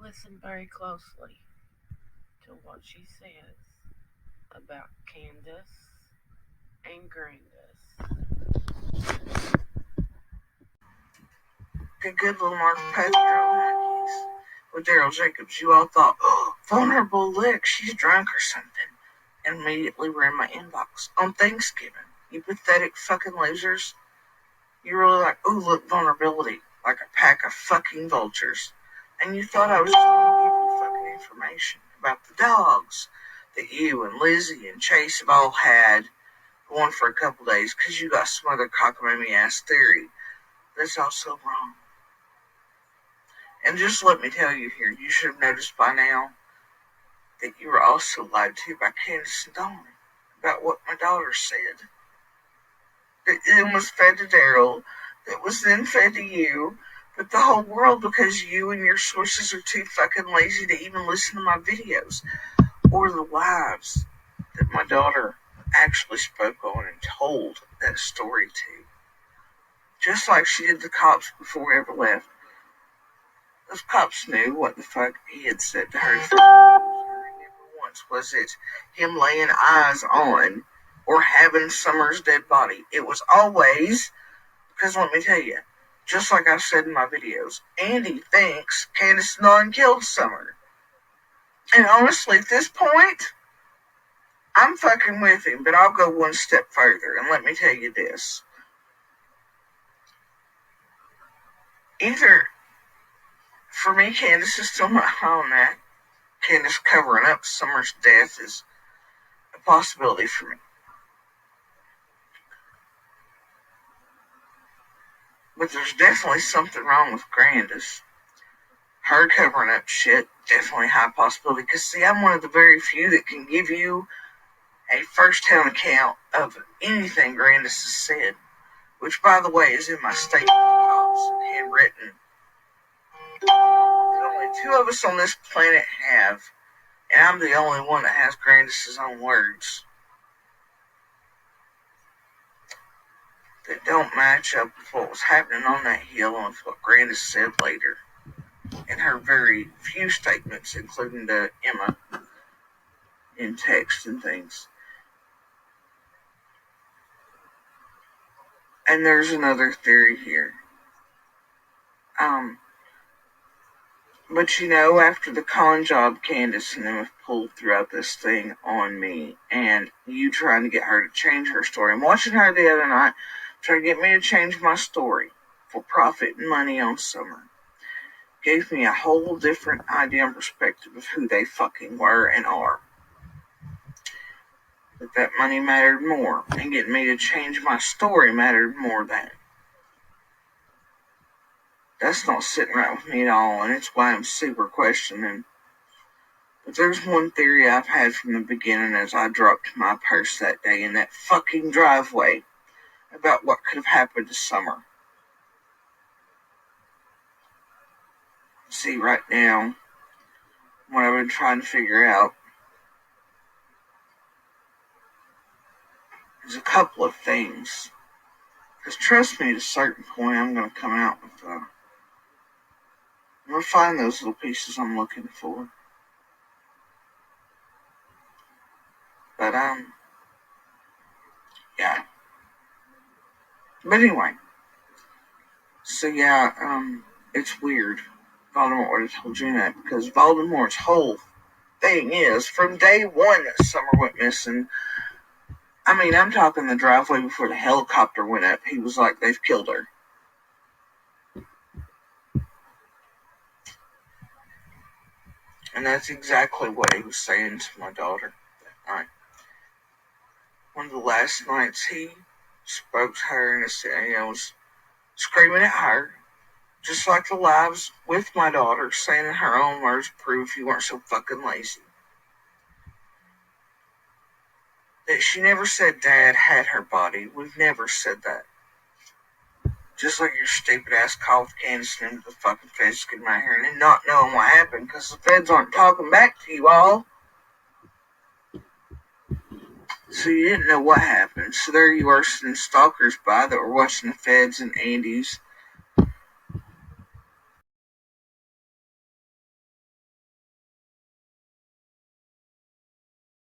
listen very closely to what she says about Candace and Grandis. A good little Mark Petro Huggies. With Daryl Jacobs, you all thought, oh, vulnerable lick, she's drunk or something. And immediately were in my inbox on Thanksgiving. You pathetic fucking losers. You were really like, oh, look, vulnerability. Like a pack of fucking vultures. And you thought I was just going to give you fucking information about the dogs that you and Lizzie and Chase have all had going for a couple days because you got some other cockamamie ass theory that's also wrong. And just let me tell you here, you should have noticed by now that you were also lied to by K.N.S and Dawn about what my daughter said. It was fed to Daryl, that was then fed to you, but the whole world, because you and your sources are too fucking lazy to even listen to my videos, or the wives that my daughter actually spoke on and told that story to. Just like she did the cops before we ever left. Those cops knew what the fuck he had said to her. Never once was it him laying eyes on or having Summer's dead body. It was always, because let me tell you, just like I've said in my videos, Andy thinks Candace Nunn killed Summer. And honestly, at this point, I'm fucking with him, but I'll go one step further, and let me tell you this. Either, for me, Candace is still not on that. Candace covering up Summer's death is a possibility for me. But there's definitely something wrong with Grandis. Her covering up shit, definitely high possibility. Because, see, I'm one of the very few that can give you a first-hand account of anything Grandis has said. Which, by the way, is in my statement to cops, handwritten. That only two of us on this planet have. And I'm the only one that has Grandis' own words. That don't match up with what was happening on that hill and with what Grandis said later. In her very few statements, including to Emma in text and things. And there's another theory here. But you know, after the con job Candace and them have pulled throughout this thing on me, and you trying to get her to change her story. I'm watching her the other night, trying to get me to change my story for profit and money on Summer. Gave me a whole different idea and perspective of who they fucking were and are. But that money mattered more, and getting me to change my story mattered more than. That's not sitting right with me at all, and it's why I'm super questioning. But there's one theory I've had from the beginning as I dropped my purse that day in that fucking driveway about what could have happened to Summer. See, right now, what I've been trying to figure out is a couple of things. Because trust me, at a certain point, I'm going to come out with, I'm going to find those little pieces I'm looking for. But, yeah. But anyway. So, yeah, it's weird. Voldemort would have told you that, because Voldemort's whole thing is, from day one that Summer went missing, I mean, I'm talking the driveway before the helicopter went up, he was like, they've killed her. And that's exactly what he was saying to my daughter that night. One of the last nights he spoke to her and was screaming at her, just like the lives with my daughter, saying in her own words, proof you weren't so fucking lazy. That she never said Dad had her body. We've never said that. Just like your stupid ass called Candace into the fucking feds to get my hair and then not knowing what happened because the feds aren't talking back to you all. So you didn't know what happened. So there you are sitting stalkers by that were watching the feds and Andy's